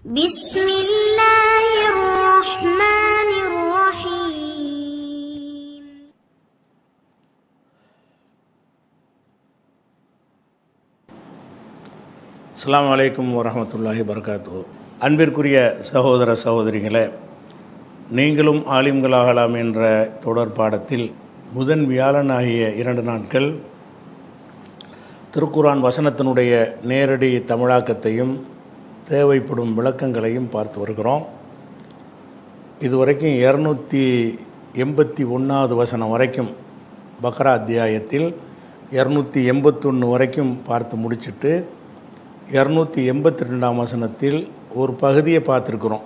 بسم الله الرحمن الرحيم. அஸ்ஸலாமு அலைக்கும் வரஹ்மத்துல்லாஹி வபரகாத்துஹு. அன்பிற்குரிய சகோதர சகோதரிகளே, நீங்களும் ஆலிம்களாகலாம் என்ற தொடர் பாடத்தில் முதன் வியாழன் ஆகிய 2 நாட்கள் திருக்குர்ஆன் வசனத்தினுடைய நேரடி தமிழாக்கத்தையும் தேவைப்படும் விளக்கங்களையும் பார்த்து வருகிறோம். இதுவரைக்கும் 281வது வசனம் வரைக்கும் பக்ரா அத்தியாயத்தில் 281 வரைக்கும் பார்த்து முடிச்சுட்டு 282ஆம் வசனத்தில் ஒரு பகுதியை பார்த்துருக்குறோம்.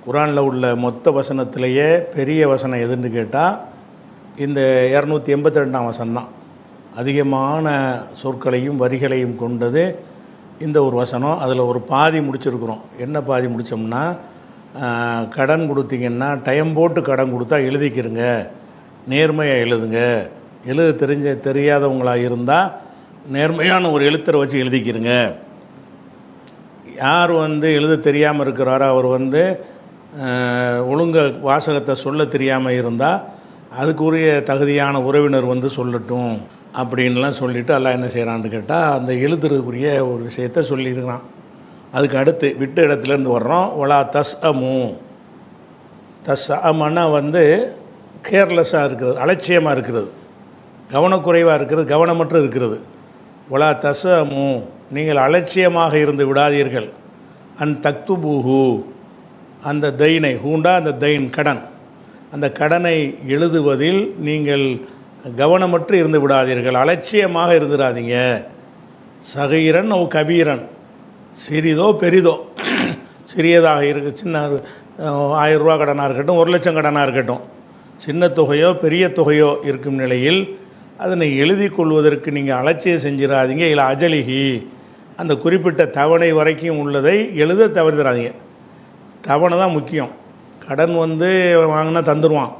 குர்ஆனில் உள்ள மொத்த வசனத்திலேயே பெரிய வசனம் எதுன்னு கேட்டால் இந்த 282ஆம் வசனம் தான். அதிகமான சொற்களையும் வரிகளையும் கொண்டது இந்த ஒரு வசனம். அதில் ஒரு பாதி முடிச்சிருக்கிறோம். என்ன பாதி முடித்தோம்னா, கடன் கொடுத்தீங்கன்னா டைம் போட்டு கடன் கொடுத்தா எழுதிக்கிறங்க, நேர்மையாக எழுதுங்க, தெரியாதவங்களாக இருந்தால் நேர்மையான ஒரு எழுத்தரை வச்சு எழுதிக்கிறங்க. யார் எழுத தெரியாமல் இருக்கிறாரோ அவர் ஒழுங்க வாசகத்தை சொல்ல தெரியாமல் இருந்தால் அதுக்குரிய தகுதியான உறவினர் சொல்லட்டும் அப்படின்லாம் சொல்லிவிட்டு எல்லாம் என்ன செய்கிறான்னு கேட்டால் அந்த எழுதுறதுக்குரிய ஒரு விஷயத்தை சொல்லியிருக்கிறான். அதுக்கு அடுத்து விட்ட இடத்துலேருந்து வர்றோம். ஒலா தஸ்அமன்னா கேர்லெஸ்ஸாக இருக்கிறது, அலட்சியமாக இருக்கிறது, கவனக்குறைவாக இருக்கிறது, கவனமற்று இருக்கிறது. ஒலா தஸ்அமு, நீங்கள் அலட்சியமாக இருந்து விடாதீர்கள். அன் தக்துபூஹு, அந்த தைனை ஹூண்டா அந்த தைன் கடன், அந்த கடனை எழுதுவதில் நீங்கள் கவனமற்று இருந்து விடாதீர்கள், அலட்சியமாக இருந்துடாதீங்க. சகீரன் ஓ கபீரன், சிறிதோ பெரிதோ, சிறியதாக இருக்கு, சின்ன 1000 ரூபா கடனாக இருக்கட்டும், 1 லட்சம் கடனாக இருக்கட்டும், சின்ன தொகையோ பெரிய தொகையோ இருக்கும் நிலையில் அதனை எழுதி கொள்வதற்கு நீங்கள் அலட்சியம் செஞ்சிடாதீங்க. இல்லை அஜலிகி, அந்த குறிப்பிட்ட தவணை வரைக்கும் உள்ளதை எழுத தவறிடாதீங்க. தவணை தான் முக்கியம். கடன் வாங்கினா தந்துடுவான்,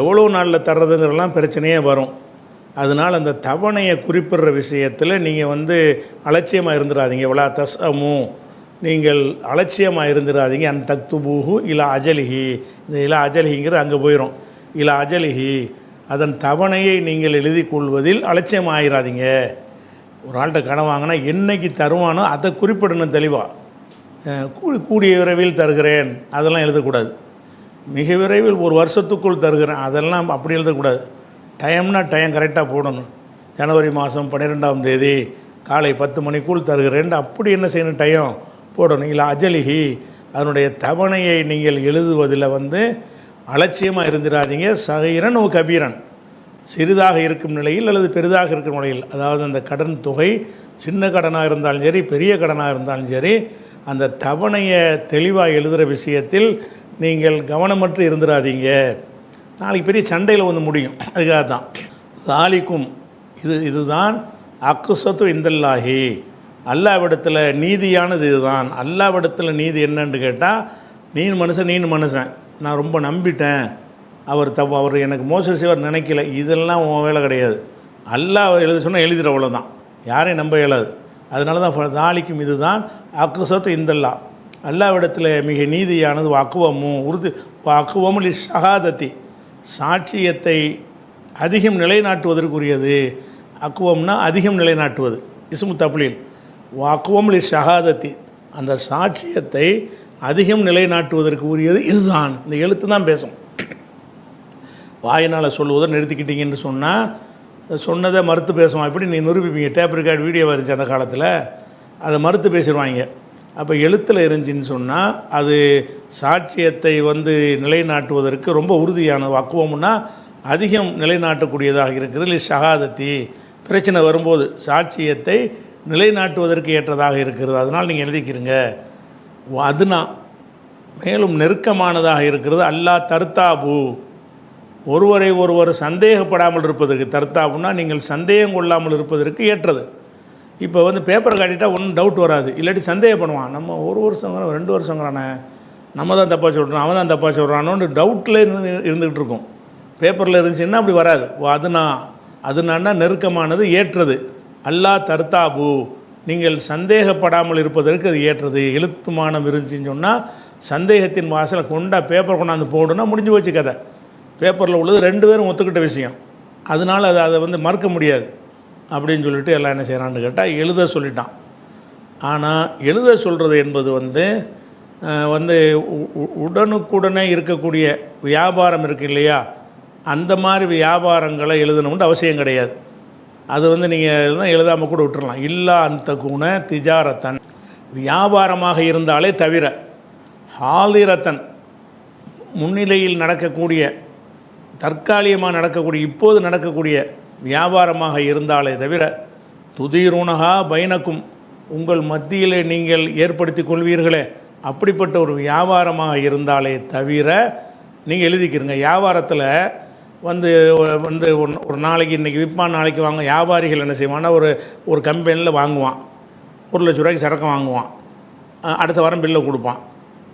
எவ்வளோ நாளில் தர்றதுங்கிறலாம் பிரச்சனையே வரும். அதனால் அந்த தவணையை குறிப்பிடுற விஷயத்தில் நீங்கள் அலட்சியமாக இருந்துடாதீங்க. வலா தஸ்அமு, நீங்கள் அலட்சியமாக இருந்துடாதீங்க. அன் தக்துபூஹு இலா அஜலிஹி, இந்த இலா அஜலிஹிங்கிறது அங்கே போயிடும். இலா அஜலிஹி, அதன் தவணையை நீங்கள் எழுதி கொள்வதில் அலட்சியம் ஆகிடாதீங்க. ஒரு ஆள்கிட்ட கடன் வாங்கினா என்னைக்கு தருவானோ அதை குறிப்பிடணும் தெளிவாக. கூடிய விரைவில் தருகிறேன் அதெல்லாம் எழுதக்கூடாது. மிக விரைவில் 1 வருஷத்துக்குள் தருகிறேன் அதெல்லாம் அப்படி எழுதக்கூடாது. டைம்னா டைம் கரெக்டாக போடணும். ஜனவரி மாதம் 12ஆம் தேதி காலை 10 மணிக்குள் தருகிறேன் அப்படி என்ன செய்யணும், டைம் போடணும். இல்லை அஜலிஹி, அதனுடைய தவணையை நீங்கள் எழுதுவதில் அலட்சியமாக இருந்துடாதீங்க. சகீரன் ஓ கபீரன், சிறிதாக இருக்கும் நிலையில் அல்லது பெரிதாக இருக்கும் நிலையில், அதாவது அந்த கடன் தொகை சின்ன கடனாக இருந்தாலும் சரி பெரிய கடனாக இருந்தாலும் சரி அந்த தவணையை தெளிவாக எழுதுகிற விஷயத்தில் நீங்கள் கவனமற்று இருந்துடாதீங்க. நாளைக்கு பெரிய சண்டையில் முடியும். அதுக்காக தான் தாலிக்கும், இதுதான் அக்குசத்து இந்தல்லாஹி, அல்லாவிடத்தில் நீதியானது இதுதான். அல்லாவிடத்தில் நீதி என்னன்னு கேட்டால், நீ மனுஷன், நான் ரொம்ப நம்பிட்டேன், அவர் எனக்கு மோசடி செய்வார் நினைக்கல, இதெல்லாம் உன் வேலை கிடையாது. அல்லாஹ் எழுத சொன்னால் எழுதிற அவ்வளோதான், யாரையும் நம்ப இயலாது. அதனால தான் தாலிக்கும் இதுதான் அக்குசத்து இந்தல்லா, அல்லாவிடத்தில் மிக நீதியானது. வாக்குவமுல் ஷஹாதத்தி, சாட்சியத்தை அதிகம் நிலைநாட்டுவதற்குரியது. அக்குவம்னா அதிகம் நிலைநாட்டுவது, இஸ்மு தப்லீல். வாக்குவமுல் ஷஹாதத்தி, அந்த சாட்சியத்தை அதிகம் நிலைநாட்டுவதற்கு உரியது இதுதான். இந்த எழுத்து தான் பேசும். வாயினால் சொல்லுவதை நிறுத்திக்கிட்டீங்கன்னு சொன்னால் சொன்னதை மறுத்து பேசுவான். இப்படி நீ நிரூபிப்பீங்க. டேப் ரெக்கார்டு வீடியோ இருந்துச்சு அந்த காலத்தில், அதை மறுத்து பேசிடுவாங்க. அப்போ எழுத்தில் இருந்துச்சின்னு சொன்னால் அது சாட்சியத்தை நிலைநாட்டுவதற்கு ரொம்ப உறுதியான. வாக்குவம்னா அதிகம் நிலைநாட்டக்கூடியதாக இருக்கிறது. இல்லை ஷஹாதத்தி, பிரச்சனை வரும்போது சாட்சியத்தை நிலைநாட்டுவதற்கு ஏற்றதாக இருக்கிறது. அதனால் நீங்கள் எழுதிக்கிறீங்க. அதுனா மேலும் நெருக்கமானதாக இருக்கிறது. அல்லா தர்த்தாபு, ஒருவர் சந்தேகப்படாமல் இருப்பதற்கு. தர்த்தாபுனா நீங்கள் சந்தேகம் கொள்ளாமல் இருப்பதற்கு ஏற்றது. இப்போ பேப்பரை காட்டிட்டா ஒன்றும் டவுட் வராது. இல்லாட்டி சந்தேகப்படுவான், நம்ம 1 வருஷங்கிறோம் 2 வருஷங்கிறானே, நம்ம தான் தப்பாக சொல்கிறோம் அவன் தான் தப்பாக சொல்கிறானோன்னு டவுட்டில் இருந்துக்கிட்டு இருக்கும். பேப்பரில் இருந்துச்சுன்னா அப்படி வராது. அதுனா நெருக்கமானது, ஏற்றது. அல்லா தர்த்தாபு, நீங்கள் சந்தேகப்படாமல் இருப்பதற்கு அது ஏற்றது. எழுத்துமானம் இருந்துச்சுன்னு சொன்னால் சந்தேகத்தின் வாசலை கொண்டா பேப்பர் கொண்டாந்து போடுனா முடிஞ்சு போச்சு கதை. பேப்பரில் உள்ளது 2 பேரும் ஒத்துக்கிட்ட விஷயம், அதனால் அதை வந்து மறுக்க முடியாது அப்படின்னு சொல்லிட்டு எல்லாம் என்ன செய்கிறான்னு கேட்டால் எழுத சொல்லிட்டான். ஆனால் எழுத சொல்கிறது என்பது வந்து உடனுக்குடனே இருக்கக்கூடிய வியாபாரம் இருக்குது இல்லையா, அந்த மாதிரி வியாபாரங்களை எழுதணும்னு அவசியம் கிடையாது. அது வந்து நீங்கள் எழுதாமல் கூட விட்டுறலாம். இல்லா அந்த குண திஜாரத்தன், வியாபாரமாக இருந்தாலே தவிர, ஹாலிரத்தன் முன்னிலையில் நடக்கக்கூடிய தற்காலிகமாக நடக்கக்கூடிய இப்போது நடக்கக்கூடிய வியாபாரமாக இருந்தாலே தவிர, துதீருணகா பைனக்கும் உங்கள் மத்தியிலே நீங்கள் ஏற்படுத்தி கொள்வீர்களே அப்படிப்பட்ட ஒரு வியாபாரமாக இருந்தாலே தவிர நீங்கள் எழுதிக்கிறங்க. வியாபாரத்தில் வந்து வந்து ஒரு நாளைக்கு இன்றைக்கி விற்பான் நாளைக்கு வாங்க. வியாபாரிகள் என்ன செய்வான்னா ஒரு கம்பெனியில் வாங்குவான், 1 லட்ச ரூபாய்க்கு சரக்கு வாங்குவான், அடுத்த வாரம் பில்லை கொடுப்பான்,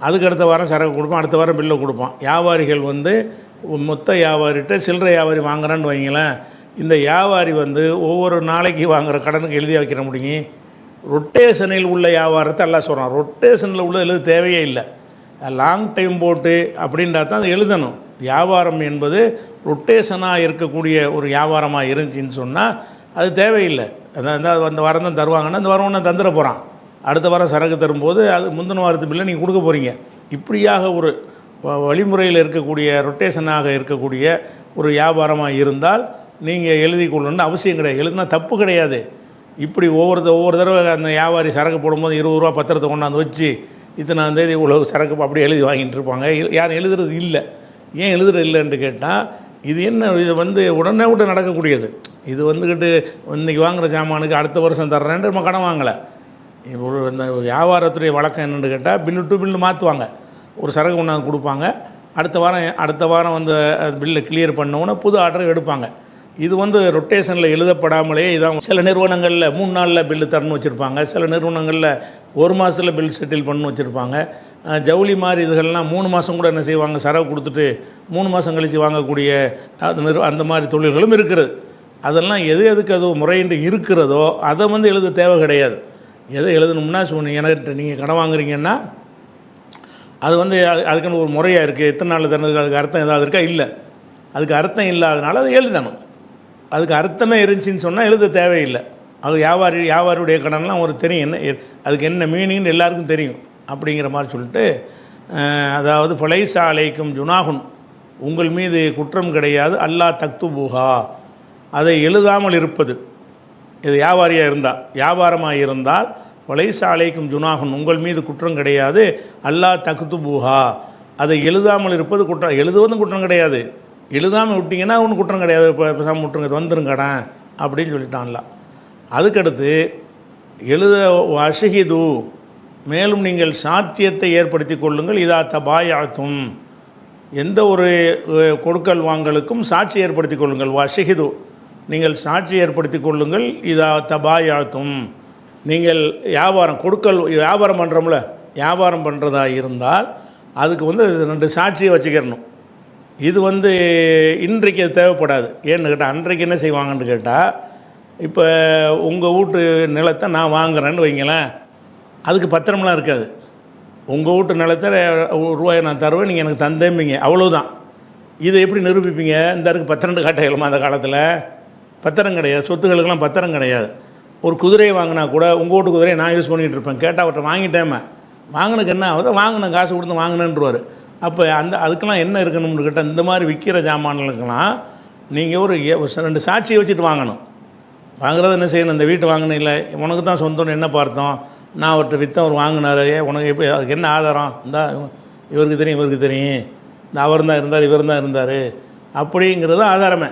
அதுக்கு அடுத்த வாரம் சரக்கு கொடுப்பான், அடுத்த வாரம் பில்லை கொடுப்பான். வியாபாரிகள் வந்து மொத்த வியாபாரிகிட்ட சில்லறை வியாபாரி வாங்குறான்னு வைங்களேன், இந்த வியாபாரி வந்து ஒவ்வொரு நாளைக்கு வாங்குகிற கடனுக்கு எழுதி வைக்கிற முடியும். ரொட்டேஷனில் உள்ள வியாபாரத்தை எல்லாம் சொல்கிறான். ரொட்டேஷனில் உள்ள எழுத தேவையே இல்லை, லாங் டைம் போட்டு அப்படின்றா தான் அது எழுதணும். வியாபாரம் என்பது ரொட்டேஷனாக இருக்கக்கூடிய ஒரு வியாபாரமாக இருந்துச்சின்னு சொன்னால் அது தேவையில்லை. அதான் அந்த வாரம் தான் தருவாங்கன்னா அந்த வாரம் ஒன்று தந்துட போகிறான், அடுத்த வாரம் சரக்கு தரும்போது அது முந்தின வாரத்து பில்லை நீங்கள் கொடுக்க போகிறீங்க. இப்படியாக ஒரு வழிமுறையில் இருக்கக்கூடிய ரொட்டேஷனாக இருக்கக்கூடிய ஒரு வியாபாரமாக இருந்தால் நீங்கள் எழுதி கொள்ளணும்னு அவசியம் கிடையாது. எழுதுனா தப்பு கிடையாது. இப்படி ஒவ்வொரு தடவை அந்த வியாபாரி சரக்கு போடும்போது 20 ரூபா பத்திரத்தை கொண்டாந்து வச்சு இத்தனாம் தேதி இவ்வளோ சரக்கு அப்படி எழுதி வாங்கிட்டு இருப்பாங்க. யாரும் எழுதுறது இல்லை. ஏன் எழுதுறது இல்லைன்னு கேட்டால் இது என்ன, இது வந்து உடனே நடக்கக்கூடியது. இது வந்துக்கிட்டு இன்றைக்கி வாங்குகிற சாமானுக்கு அடுத்த வருஷம் தர்றேன்ட்டு நம்ம கடன் வாங்கலை. ஒரு இந்த வியாபாரத்துடைய வழக்கம் என்னென்னு கேட்டால் பில்லு டு பில்லு மாற்றுவாங்க. ஒரு சரக்கு கொண்டாந்து கொடுப்பாங்க, அடுத்த வாரம் வந்து பில்லை கிளியர் பண்ணவுடனே புது ஆர்டர் எடுப்பாங்க. இது வந்து ரொட்டேஷனில் எழுதப்படாமலே இதான். சில நிறுவனங்களில் 3 நாளில் பில்லு தரணும்னு வச்சுருப்பாங்க, சில நிறுவனங்களில் 1 மாதத்தில் பில் செட்டில் பண்ணணும்னு வச்சுருப்பாங்க. ஜவுளி மாதிரி இதுகள்லாம் 3 மாதம் கூட என்ன செய்வாங்க, சரக்கு கொடுத்துட்டு 3 மாதம் கழித்து வாங்கக்கூடிய அந்த மாதிரி தொழில்களும் இருக்கிறது. அதெல்லாம் எதுக்கு அது முறையின்றி இருக்கிறதோ அதை வந்து எழுத தேவை கிடையாது. எதை எழுதணும்னா எனக்கு நீங்கள் கடன் வாங்குறீங்கன்னா அது வந்து அதுக்குன்னு ஒரு முறையாக இருக்குது. எத்தனை நாள் தரணுக்கு அதுக்கு அர்த்தம் ஏதாவது இருக்கா? இல்லை. அதுக்கு அர்த்தம் இல்லாதனால அதை எழுதணும். அதுக்கு அர்த்தமே இருந்துச்சின்னு சொன்னால் எழுத தேவையில்லை. அது வியாபாரியுடைய கடன்லாம் ஒரு தெரியும், என்ன அதுக்கு என்ன மீனிங்னு எல்லாருக்கும் தெரியும். அப்படிங்கிற மாதிரி சொல்லிட்டு, அதாவது ஃபலைஸா அலைக்கும் ஜுனாகுன், உங்கள் மீது குற்றம் கிடையாது, அல்லா தக்துபூஹா, அதை எழுதாமல் இருப்பது. இது வியாபாரமாக இருந்தால் ஃபலைஸா அலைக்கும் ஜுனாகுன், உங்கள் மீது குற்றம் கிடையாது, அல்லா தக்துபூஹா, அதை எழுதாமல் இருப்பது குற்றம். எழுதுவதும் குற்றம் கிடையாது, எழுதாமல் விட்டிங்கன்னா ஒன்றும் குற்றம் கிடையாது. இப்போ பேசாமல் விட்டுருங்க, வந்துருங்கடன் அப்படின்னு சொல்லிட்டான்ல. அதுக்கடுத்து எழுத வஷஹிது, மேலும் நீங்கள் சாத்தியத்தை ஏற்படுத்தி கொள்ளுங்கள். இதா தபாயாத்தும், எந்த ஒரு கொடுக்கல் வாங்கலுக்கும் சாட்சி ஏற்படுத்தி கொள்ளுங்கள். வஷஹிது, நீங்கள் சாட்சி ஏற்படுத்தி கொள்ளுங்கள். இதா தபாயாத்தும், நீங்கள் வியாபாரம் பண்ணுறோம்ல, வியாபாரம் பண்ணுறதா இருந்தால் அதுக்கு வந்து 2 சாட்சியை வச்சுக்கிறணும். இது வந்து இன்றைக்கு அது தேவைப்படாது. ஏன்னு கேட்டால் அன்றைக்கு என்ன செய்வாங்கன்னு கேட்டால், இப்போ உங்கள் வீட்டு நிலத்தை நான் வாங்குறேன்னு வைங்களேன், அதுக்கு பத்திரம்லாம் இருக்காது. உங்கள் வீட்டு நிலத்தை ரூபாயை நான் தருவேன், நீங்கள் எனக்கு தந்தேம்பிங்க, அவ்வளோதான். இதை எப்படி நிரூபிப்பீங்க? இந்த இருக்கு பத்திரண்டு காட்டைகளுமா அந்த காலத்தில்? பத்திரம் கிடையாது, சொத்துக்களுக்கெல்லாம் பத்திரம் கிடையாது. ஒரு குதிரையை வாங்கினா கூட உங்கள் வீட்டு குதிரையை நான் யூஸ் பண்ணிகிட்டு இருப்பேன், கேட்டால் அவர்கிட்ட வாங்கிட்டேமே, வாங்கினுக்கு என்ன ஆகுது, வாங்கினேன் காசு கொடுத்து வாங்கினேன்ருவார். அப்போ அதுக்கெல்லாம் என்ன இருக்கணும்னு கேட்டால், இந்த மாதிரி விற்கிற ஜாமான்களுக்கெல்லாம் நீங்கள் ஒரு 2 சாட்சியை வச்சுட்டு வாங்கணும். வாங்குறது என்ன செய்யணும், இந்த வீட்டு வாங்கினேன் இல்லை உனக்கு தான் சொந்தம்னு என்ன பார்த்தோம், நான் அவர்கிட்ட விற்றேன், அவர் வாங்கினார், உனக்கு எப்படி, அதுக்கு என்ன ஆதாரம், இந்த இவருக்கு தெரியும், இந்த அவர் தான் இருந்தார், இவர் தான் இருந்தார், அப்படிங்கிறது ஆதாரமே.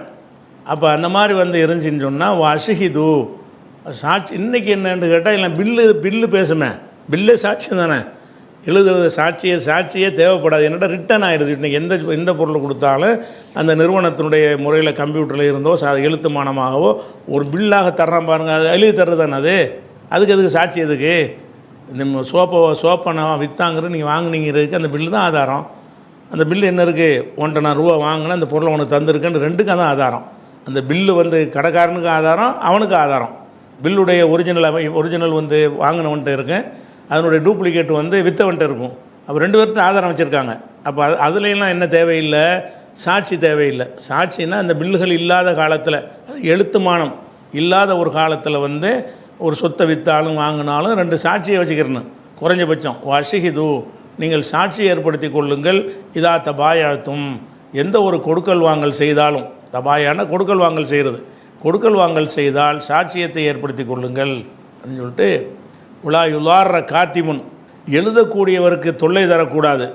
அப்போ அந்த மாதிரி வந்து இருந்துச்சின்னு சொன்னால் வஷஹிது, சாட்சி. இன்றைக்கி என்னன்னு கேட்டால் இல்லை பில்லு பேசுமே, பில்லே சாட்சி தானே, எழுதுறது சாட்சியே தேவைப்படாது. என்னடா ரிட்டன் ஆகிடுது. இன்றைக்கி எந்த பொருள் கொடுத்தாலும் அந்த நிறுவனத்தினுடைய முறையில் கம்ப்யூட்டரில் இருந்தோ எழுத்துமானமாகவோ ஒரு பில்லாக தர்றான் பாருங்கள், அது எழுதி தர்றது தானே. அதுக்கு சாட்சி எதுக்கு? இந்த சோப்பை நான் விற்றாங்கிறது நீங்கள் வாங்கினீங்கிறதுக்கு அந்த பில்லு தான் ஆதாரம். அந்த பில்லு என்ன இருக்குது, உன்ட்ட நான் ரூபா வாங்கினேன், அந்த பொருளை உனக்கு தந்திருக்கேன்னு 2க்கும் தான் ஆதாரம். அந்த பில்லு வந்து கடைக்காரனுக்கு ஆதாரம், அவனுக்கு ஆதாரம். பில்லுடைய ஒரிஜினல் வந்து வாங்கினவன்ட்டு இருக்கும், அதனுடைய டூப்ளிகேட் வந்து விற்றவன்ட்டு இருக்கும். அப்போ 2 பேர்கிட்ட ஆதாரம் வச்சுருக்காங்க. அப்போ அதுலாம் என்ன தேவையில்லை, சாட்சி தேவையில்லை. சாட்சின்னா அந்த பில்லுகள் இல்லாத காலத்தில், எழுத்துமானம் இல்லாத ஒரு காலத்தில் வந்து ஒரு சொத்தை விற்றாலும் வாங்கினாலும் 2 சாட்சியை வச்சுக்கிறணும் குறைஞ்சபட்சம். வஷிஹிது, நீங்கள் சாட்சி ஏற்படுத்தி கொள்ளுங்கள். இதா தபாயாத்தும், எந்த ஒரு கொடுக்கல் வாங்கல் செய்தாலும், தபாயான கொடுக்கல் வாங்கல் செய்கிறது, கொடுக்கல் வாங்கல் செய்தால் சாட்சியத்தை ஏற்படுத்தி கொள்ளுங்கள் அப்படின்னு சொல்லிட்டு, உலா யுலார காத்திமுன், எழுதக்கூடியவருக்கு தொல்லை தரக்கூடாது.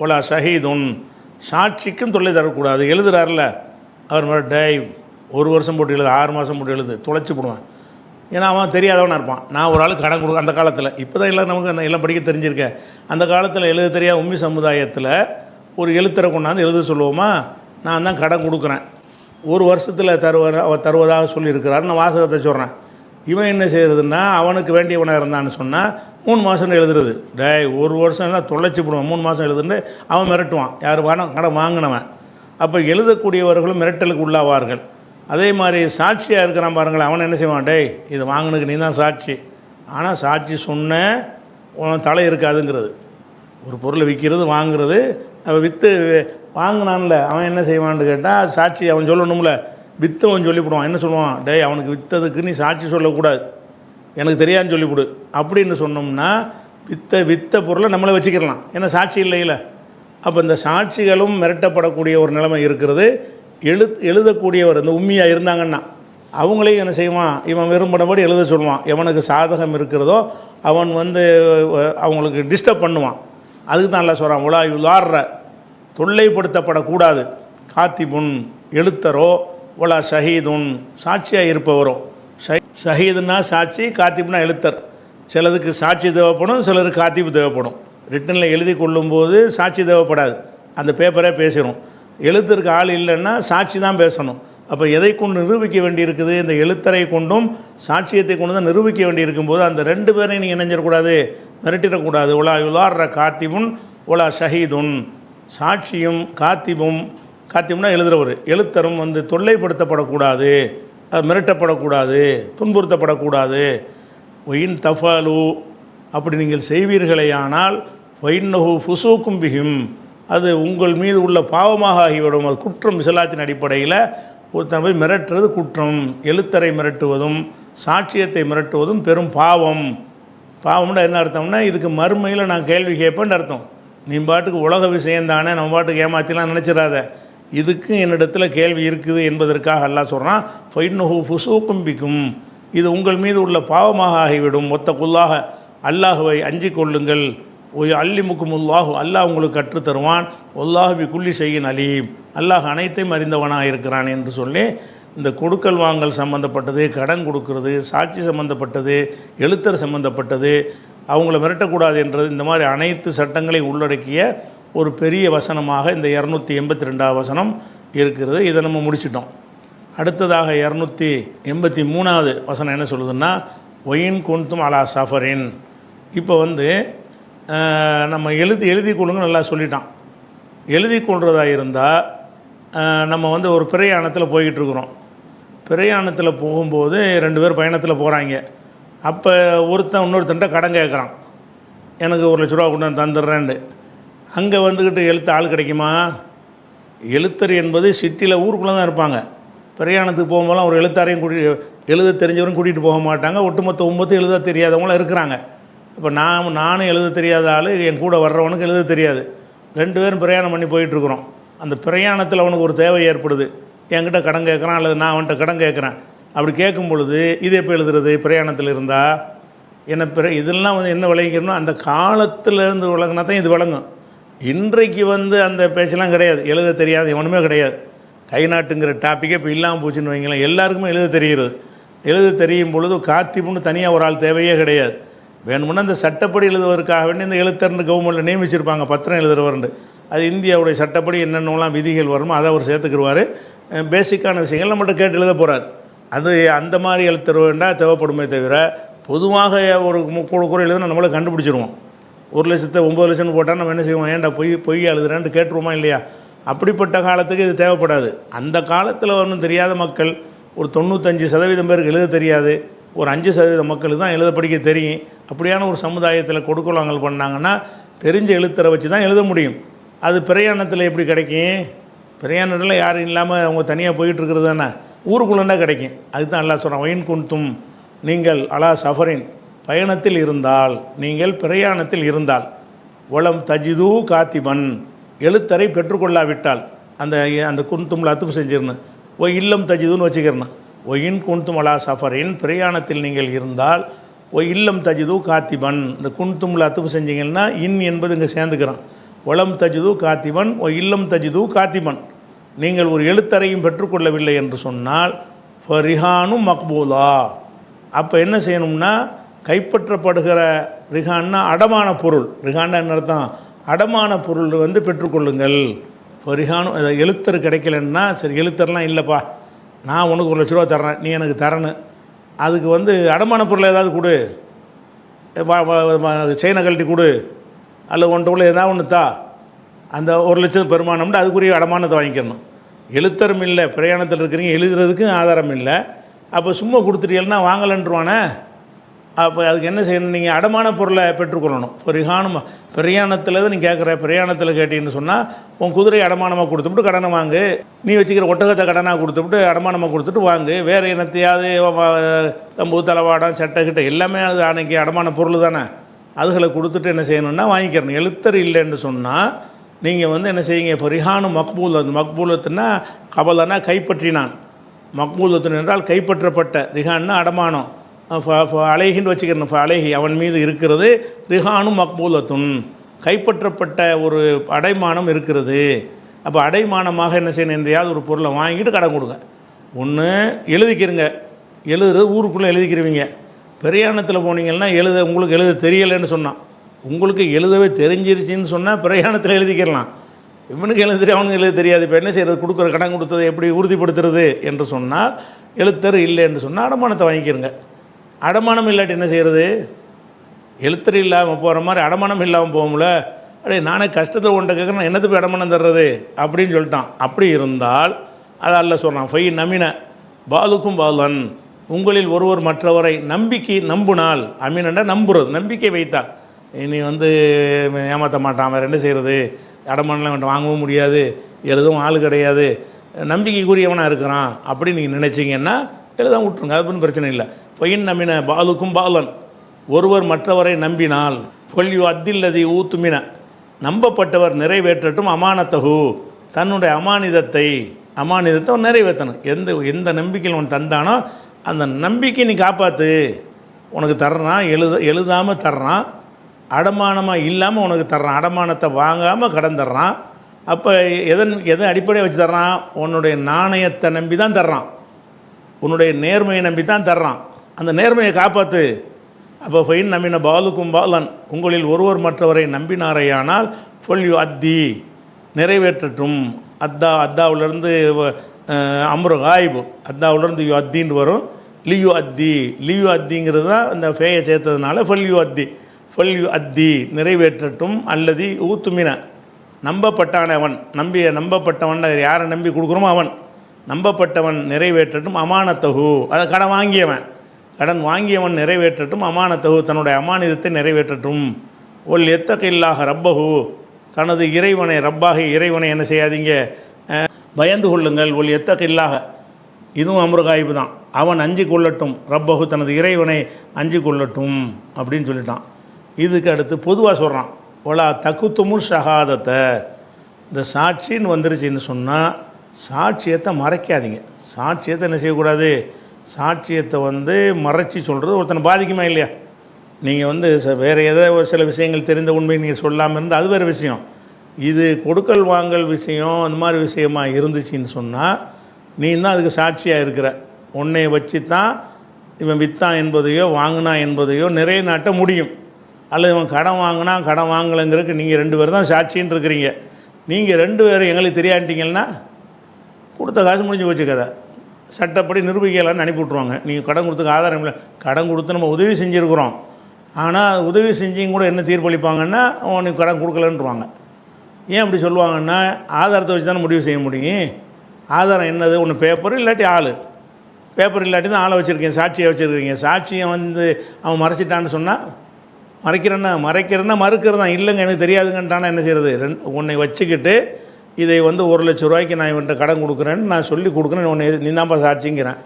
உலா ஷஹீதுன், சாட்சிக்கும் தொல்லை தரக்கூடாது. எழுதுறாருல அவர் மாதிரி டை 1 வருஷம் போட்டு எழுது, 6 மாதம் போட்டு எழுது, தொலைச்சி போடுவேன். ஏன்னா அவன் தெரியாதவனாக இருப்பான். நான் ஒரு ஆள் கடன் கொடுக்க, அந்த காலத்தில், இப்போ தான் எல்லாம் நமக்கு அந்த எல்லாம் படிக்க தெரிஞ்சிருக்கேன். அந்த காலத்தில் எழுத தெரியாத உம்மி சமுதாயத்தில் ஒரு எழுத்தரை கொண்டாந்து எழுத சொல்லுவோமா, நான் தான் கடன் கொடுக்குறேன், 1 வருஷத்தில் அவர் தருவதாக சொல்லியிருக்கிறார், நான் வாசகத்தை சொல்கிறேன். இவன் என்ன செய்கிறதுன்னா, அவனுக்கு வேண்டியவனாக இருந்தான்னு சொன்னால் 3 மாதம் எழுதுறது. 1 வருஷம் தான் தொலைச்சி போடுவான், 3 மாதம் எழுதுன்னு அவன் மிரட்டுவான், யார் கடன் வாங்கினவன். அப்போ எழுதக்கூடியவர்களும் மிரட்டலுக்கு உள்ளாவார்கள். அதே மாதிரி சாட்சியாக இருக்கிறான் பாருங்களேன், அவனை என்ன செய்வான், இது வாங்கினுக்கு நீ தான் சாட்சி, ஆனால் சாட்சி சொன்ன உன் தலை இருக்காதுங்கிறது. ஒரு பொருளை விற்கிறது வாங்குறது, அவன் விற்று வாங்கினான்ல அவன் என்ன செய்வான்னு கேட்டால், சாட்சி அவன் சொல்லணும்ல, விற்றவன் சொல்லிவிடுவான். என்ன சொல்லுவான், அவனுக்கு விற்றதுக்கு நீ சாட்சி சொல்லக்கூடாது, எனக்கு தெரியாதுன்னு சொல்லிவிடு அப்படின்னு சொன்னோம்னா, விற்ற பொருளை நம்மளை வச்சுக்கிடலாம், ஏன்னா சாட்சி இல்லையில. அப்போ இந்த சாட்சிகளும் மிரட்டப்படக்கூடிய ஒரு நிலைமை இருக்கிறது. எழுதக்கூடியவர் இந்த உண்மையாக இருந்தாங்கன்னா அவங்களையும் என்ன செய்வான், இவன் விரும்பினபடி எழுத சொல்லுவான். எவனுக்கு சாதகம் இருக்கிறதோ அவன் வந்து அவங்களுக்கு டிஸ்டர்ப் பண்ணுவான். அதுக்கு தான் நல்லா சொல்கிறான், உலா யுலார, தொல்லைப்படுத்தப்படக்கூடாது. காத்திபுன், எழுத்தரோ, உலா ஷஹீதுன், சாட்சியாக இருப்பவரோ. ஷஹீதுன்னா சாட்சி, காத்திப்னா எழுத்தர். சிலதுக்கு சாட்சி தேவைப்படும், சிலருக்கு காத்திப்பு தேவைப்படும். ரிட்டனில் எழுதி கொள்ளும்போது சாட்சி தேவைப்படாது, அந்த பேப்பரே பேசிடும். எழுத்தருக்கு ஆள் இல்லைன்னா சாட்சி தான் பேசணும். அப்போ எதை கொண்டு நிரூபிக்க வேண்டியிருக்குது, இந்த எழுத்தரை கொண்டும் சாட்சியத்தை கொண்டு தான் நிரூபிக்க வேண்டியிருக்கும்போது அந்த 2 பேரையும் நீங்கள் இணைஞ்சிடக்கூடாது, மிரட்டிடக்கூடாது. உலா யுலார காத்திபுன் உலா ஷஹீதுன், சாட்சியும் காத்திபும், காத்திபும்னா எழுதுகிறவர், எழுத்தரும் வந்து தொல்லைப்படுத்தப்படக்கூடாது, மிரட்டப்படக்கூடாது, துன்புறுத்தப்படக்கூடாது. ஒயின் தஃபாலு, அப்படி நீங்கள் செய்வீர்களேயானால் ஃபைன்னஹு ஃபுசூக்கும் பிஹிம், அது உங்கள் மீது உள்ள பாவமாக ஆகிவிடும். அது குற்றம். இஸ்லாத்தின் அடிப்படையில் ஒருத்தன் போய் மிரட்டுறது குற்றம். எழுத்தரை மிரட்டுவதும் சாட்சியத்தை மிரட்டுவதும் பெரும் பாவம். பாவம்னா என்ன அர்த்தம்னா, இதுக்கு மறுமையில் நான் கேள்வி கேட்பேன்னு அர்த்தம். நீ பாட்டுக்கு உலக விஷயந்தானே, நம்ம பாட்டுக்கு ஏமாற்றிலாம் நினச்சிடாத, இதுக்கு என்னிடத்தில் கேள்வி இருக்குது என்பதற்காக அல்லாஹ் சொல்கிறான், ஃபைன்னஹு ஃபுசூக்கும் பிக்கும், இது உங்கள் மீது உள்ள பாவமாக ஆகிவிடும். ஒத்தக்குள்ளாக, அல்லாஹுவை அஞ்சி கொள்ளுங்கள். அல்லிமுக்குமுல்லாஹு, அல்லாஹ் உங்களுக்கு கற்றுத்தருவான். ஒல்லாஹு பி குல்லி ஷையின் அலீம், அல்லாஹ் அனைத்தையும் அறிந்தவனாக இருக்கிறான் என்று சொல்லி இந்த கொடுக்கல் வாங்கல் சம்மந்தப்பட்டது, கடன் கொடுக்கறது, சாட்சி சம்மந்தப்பட்டது, எழுத்தர் சம்மந்தப்பட்டது, அவங்கள மிரட்டக்கூடாது என்றது, இந்த மாதிரி அனைத்து சட்டங்களையும் உள்ளடக்கிய ஒரு பெரிய வசனமாக இந்த 282 வசனம் இருக்கிறது. இதை நம்ம முடிச்சிட்டோம். அடுத்ததாக 283 வசனம் என்ன சொல்லுதுன்னா, ஒயின் குன்தும் அலா சஃபரின். இப்போ வந்து நம்ம எழுதி கொள்ளுங்க நல்லா சொல்லிட்டான். எழுதி கொள்றதாக இருந்தால் நம்ம வந்து ஒரு பிரயாணத்தில் போய்கிட்டுருக்குறோம். பிரயாணத்தில் போகும்போது 2 பேர் பயணத்தில் போகிறாங்க. அப்போ ஒருத்தன் இன்னொருத்தன்ட்ட கடன் கேட்குறான், எனக்கு 1 லட்ச ரூபா கொண்டு தந்துடுறேன்ட்டு. அங்கே வந்துக்கிட்டு எழுத்து ஆள் கிடைக்குமா? எழுத்தர் என்பது சிட்டியில் ஊருக்குள்ளே தான் இருப்பாங்க. பிரயாணத்துக்கு போகும்போதெல்லாம் ஒரு எழுத்தாரையும் எழுத தெரிஞ்சவரும் கூட்டிகிட்டு போக மாட்டாங்க. ஒட்டுமொத்த 9 எழுத தெரியாதவங்களாம் இருக்கிறாங்க. இப்போ நானும் எழுத தெரியாத ஆள், என் கூட வர்றவனுக்கு எழுத தெரியாது. 2 பேரும் பிரயாணம் பண்ணி போயிட்டுருக்குறோம். அந்த பிரயாணத்தில் அவனுக்கு ஒரு தேவை ஏற்படுது, என்கிட்ட கடன் கேட்குறான் அல்லது நான் அவன்கிட்ட கடன் கேட்குறேன். அப்படி கேட்கும் பொழுது இது எப்போ எழுதுறது? பிரயாணத்தில் இருந்தால் என்ன இதெல்லாம் வந்து என்ன விளங்கிக்கணும்னா, அந்த காலத்தில் இருந்து விளங்கினா தான் இது விளங்கும். இன்றைக்கு வந்து அந்த பேச்செல்லாம் கிடையாது, எழுத தெரியாது எவனுமே கிடையாது. கை நாட்டுங்கிற டாப்பிக்கே இப்போ இல்லாமல் போச்சுன்னு வைங்களேன். எல்லாருக்குமே எழுத தெரிகிறது. எழுத தெரியும் பொழுது காத்திப்புன்னு தனியாக ஒரு ஆள் தேவையே கிடையாது. வேணுமுன்னா இந்த சட்டப்படி எழுதுவதற்காக வேண்டி இந்த எழுத்தர்னு கவர்மெண்ட்டில் நியமிச்சிருப்பாங்க, பத்திரம் எழுதுறவர்னு. அது இந்தியாவுடைய சட்டப்படி என்னென்னலாம் விதிகள் வருமோ அதை அவர் சேர்த்துக்கிடுவார். பேசிக்கான விஷயங்கள் நம்மகிட்ட கேட்டு எழுத போகிறார். அது அந்த மாதிரி எழுத்தர் வேண்டாம் தேவைப்படுமே தவிர, பொதுவாக ஒரு கூட எழுதுனா நம்மளை கண்டுபிடிச்சிருவோம். 1,09,00,000 போட்டால் நம்ம என்ன செய்வோம், ஏன்டா பொய் எழுதுறேன்ட்டு கேட்டுருவோமா இல்லையா? அப்படிப்பட்ட காலத்துக்கு இது தேவைப்படாது. அந்த காலத்தில் ஒன்றும் தெரியாத மக்கள் ஒரு 95% பேருக்கு எழுத தெரியாது. ஒரு 5% மக்களுக்கு தான் எழுத படிக்க தெரியும். அப்படியான ஒரு சமுதாயத்தில் கொடுக்கல் வாங்கல் பண்ணாங்கன்னா தெரிஞ்ச எழுத்தரை வச்சு தான் எழுத முடியும். அது பிரயாணத்தில் எப்படி கிடைக்கும்? பிரயாணத்தில் யாரும் இல்லாமல் அவங்க தனியாக போயிட்டுருக்கிறது தானே, ஊருக்குள்ளே கிடைக்கும். அதுதான் அல்லாஹ் சொல்கிறான், ஒயின் குன்தும், நீங்கள் அலா சஃபரின், பயணத்தில் இருந்தால், நீங்கள் பிரயாணத்தில் இருந்தால், வளம் தஜிது காத்திபன், எழுத்தரை பெற்றுக்கொள்ளாவிட்டால், அந்த குன்தும்ல அத்துப்பு செஞ்சிடணும். இல்லம் தஜிதுன்னு வச்சுக்கிறணும். ஒயின் குன்தும் அலா சஃபரின், பிரயாணத்தில் நீங்கள் இருந்தால், இல்லம் தஜிது காத்திபன், இந்த குன்தும்ல அத்துப்பு செஞ்சீங்கன்னா என்பது இங்கே சேர்ந்துக்கிறான். வளம் தஜிது காத்திபன், இல்லம் தஜிது காத்திபன், நீங்கள் ஒரு எழுத்தரையும் பெற்றுக்கொள்ளவில்லை என்று சொன்னால் ரிஹானும் மக்பூலா, அப்போ என்ன செய்யணும்னா கைப்பற்றப்படுகிற ரிஹான்னா அடமான பொருள். ரிஹான்னா என்ன அர்த்தம்? அடமான பொருள் பெற்றுக்கொள்ளுங்கள். இப்போ ரிஹானும் எழுத்தர் கிடைக்கலன்னா, சரி எழுத்தர்லாம் இல்லைப்பா, நான் உனக்கு 1 லட்ச ரூபா தர்றேன், நீ எனக்கு தரணும், அதுக்கு அடமான பொருள் ஏதாவது கொடு, செயினை கழட்டி கொடு, அல்ல ஒன்றை உள்ள ஏதாவது ஒன்று தா, அந்த 1 லட்சம் பெருமானம்னு அதுக்குரிய அடமானத்தை வாங்கிக்கணும். எழுத்தரும் இல்லை, பிரயாணத்தில் இருக்கிறீங்க, எழுதுறதுக்கும் ஆதாரம் இல்லை, அப்போ சும்மா கொடுத்துட்டீங்கன்னா வாங்கலன்றுவானே. அப்போ அதுக்கு என்ன செய்யணும்? நீங்கள் அடமான பொருளை பெற்றுக்கொள்ளணும். ரிஹானும் பிரயாணத்தில் தான் நீ கேட்குற, பிரயாணத்தில் கேட்டீங்கன்னு சொன்னால் உன் குதிரையை அடமானமாக கொடுத்துவிட்டு கடனை வாங்கு, நீ வச்சுக்கிற ஒட்டகத்தை கடனாக கொடுத்துவிட்டு அடமானமாக கொடுத்துட்டு வாங்கு, வேறு என்னத்தையாவது கம்பு தலவாடம் சட்டை கிட்ட எல்லாமே அது அன்றைக்கி அடமான பொருள் தானே, அதுகளை கொடுத்துட்டு என்ன செய்யணும்னா வாங்கிக்கிறணும். எழுத்தர் இல்லைன்னு சொன்னால் நீங்கள் என்ன செய்யுங்க? இப்போ ரிஹானு மக்பூலத்துன்னா கபலனா கைப்பற்றினான், மக்பூலத்துன் என்றால் கைப்பற்றப்பட்ட, ரிஹான்னா அடமானம், அலைகின்னு வச்சுக்கிறணும். அலைகி அவன் மீது இருக்கிறது, ரிஹானும் மக்பூலத்துன் கைப்பற்றப்பட்ட ஒரு அடைமானம் இருக்கிறது. அப்போ அடைமானமாக என்ன செய்யணும்? எந்தையாவது ஒரு பொருளை வாங்கிட்டு கடன் கொடுங்க. ஒன்று எழுதிக்கிறங்க, எழுதுறது ஊருக்குள்ளே எழுதிக்கிறவங்க. பிரயாணத்தில் போனீங்கன்னா உங்களுக்கு எழுத தெரியலைன்னு சொன்னான், உங்களுக்கு எழுதவே தெரிஞ்சிருச்சின்னு சொன்னால் பிரயாணத்தில் எழுதிக்கிறலாம். இவனுக்கு எழுத தெரியும், அவனுக்கு எழுத தெரியாது. இப்போ என்ன செய்கிறது? கொடுக்குற கடன் கொடுத்ததை எப்படி உறுதிப்படுத்துறது என்று சொன்னால், எழுத்தர் இல்லை என்று சொன்னால் அடமானத்தை வாங்கிக்கிறங்க. அடமானம் இல்லாட்டி என்ன செய்கிறது? எழுத்தர் இல்லாமல் போகிற மாதிரி அடமானம் இல்லாமல் போகும்ல. அப்படியே நானே கஷ்டத்தில் ஒன்றை கேட்குறேன், என்னது போய் அடமானம் தர்றது அப்படின்னு சொல்லிட்டான். அப்படி இருந்தால் அதை அல்ல சொல்கிறான், ஃபை நமின பாலுக்கும் பாலன், உங்களில் ஒருவர் மற்றவரை நம்பினால், அமீனண்டா நம்புறது, நம்பிக்கை வைத்தால், இனி ஏமாற்ற மாட்டான், வேறு என்ன செய்கிறது? அடமானம்லாம் வாங்கவும் முடியாது, எழுதவும் ஆள் கிடையாது, நம்பிக்கைக்குரியவனாக இருக்கிறான் அப்படின்னு நீங்கள் நினச்சிங்கன்னா எழுத விட்டுருங்க, அது ஒன்றும் பிரச்சனை இல்லை. பொயின் நம்பின பாலுக்கும் பாலன், ஒருவர் மற்றவரை நம்பினால், பொல்யு அத்தில்லதி ஊத்துமின, நம்பப்பட்டவர் நிறைவேற்றட்டும் அமானத்தகு, தன்னுடைய அமானிதத்தை அவன் நிறைவேற்றணும். எந்த நம்பிக்கையில் அவன் தந்தானோ அந்த நம்பிக்கை நீ காப்பாற்று. உனக்கு தர்றான், எழுதாமல் தர்றான், அடமானமாக இல்லாமல் உனக்கு தர்றான், அடமானத்தை வாங்காமல் கடன் தர்றான். அப்போ எதை அடிப்படையை வச்சு தர்றான்? உன்னுடைய நாணயத்தை நம்பி தான் தர்றான், உன்னுடைய நேர்மையை நம்பி தான் தர்றான். அந்த நேர்மையை காப்பாற்று. அப்போ ஃபைன் நம்பின பாலுக்கும் பாலன், உங்களில் ஒருவர் மற்றவரை நம்பினாரையானால் பொல்யு அத்தி நிறைவேற்றட்டும். அத்தாவிலேருந்து அம்ரு காய்பு, அத்தாவிலேருந்து யு அத்தின்னு வரும், லியு அத்திங்கிறது தான் இந்த ஃபேயை சேர்த்ததுனால ஃபல்யு அத்தி நிறைவேற்றட்டும். அல்லது ஊத்துமின நம்பப்பட்டானவன், நம்பப்பட்டவன் யாரை நம்பி கொடுக்குறோமோ அவன், நம்பப்பட்டவன் நிறைவேற்றட்டும் அமானத்தகு, அதை கடன் வாங்கியவன் நிறைவேற்றட்டும் அமானத்தகு, தன்னுடைய அமானிதத்தை நிறைவேற்றட்டும். ஒல் எத்தகில்லாக ரப்பகு, தனது இறைவனை, ரப்பாக இறைவனை என்ன செய்யாதீங்க? பயந்து கொள்ளுங்கள். ஒல் எத்தகில்லாக, இதுவும் அம்ருகாய்வு தான், அவன் அஞ்சு கொள்ளட்டும், ரப்பகு தனது இறைவனை அஞ்சு கொள்ளட்டும் அப்படின்னு சொல்லிட்டான். இதுக்கு அடுத்து பொதுவாக சொல்கிறான், ஒலா தக்குத்துமுர் ஷஹாதத்தை, இந்த சாட்சின்னு வந்துருச்சுன்னு சொன்னால் சாட்சியத்தை மறைக்காதீங்க. சாட்சியத்தை என்ன செய்யக்கூடாது? சாட்சியத்தை மறைச்சி சொல்கிறது ஒருத்தனை பாதிக்குமா இல்லையா? நீங்கள் வேறு ஏதோ சில விஷயங்கள் தெரிந்த உண்மையை நீங்கள் சொல்லாமல் இருந்தால் அது வேறு விஷயம். இது கொடுக்கல் வாங்கல் விஷயம், அந்த மாதிரி விஷயமாக இருந்துச்சின்னு சொன்னால் நீ தான் அதுக்கு சாட்சியாக இருக்கிற. உன்னை வச்சு தான் இவன் விற்றான் என்பதையோ வாங்கினா என்பதையோ நிறைய நாட்ட முடியும். அல்லது இவன் கடன் வாங்கினா கடன் வாங்கலைங்கிறதுக்கு நீங்கள் 2 பேர் தான் சாட்சின்னு இருக்கிறீங்க. நீங்கள் 2 பேரும் எங்களுக்கு தெரியாட்டிங்கன்னா கொடுத்த காசு முடிஞ்சு போச்சு கதை. சட்டப்படி நிரூபிக்கலான்னு அனுப்பி விட்ருவாங்க. நீங்கள் கடன் கொடுத்துக்கு ஆதாரம் இல்லை, கடன் கொடுத்து நம்ம உதவி செஞ்சுருக்குறோம், ஆனால் உதவி செஞ்சியும் கூட என்ன தீர்ப்பளிப்பாங்கன்னா உனக்கு கடன் கொடுக்கலன்றுவாங்க. ஏன் அப்படி சொல்லுவாங்கன்னா, ஆதாரத்தை வச்சு தானே முடிவு செய்ய முடியும். ஆதாரம் என்னது? ஒன்று பேப்பர், இல்லாட்டி ஆள். பேப்பர் இல்லாட்டி தான் ஆளை வச்சுருக்கேன், சாட்சியை வச்சுருக்கீங்க. சாட்சியை வந்து அவன் மறைச்சிட்டான்னு சொன்னால் மறைக்கிறேன்னா மறுக்கிறது தான். இல்லைங்க எனக்கு தெரியாதுங்கன்ட்டானா என்ன செய்கிறது? உன்னை வச்சுக்கிட்டு இதை வந்து 1,00,000 ரூபாய்க்கு நான் இவன்கிட்ட கடன் கொடுக்குறேன்னு நான் சொல்லி கொடுக்குறேன், உன்னை நீ தான்ப்பா சாட்சிங்கிறேன்.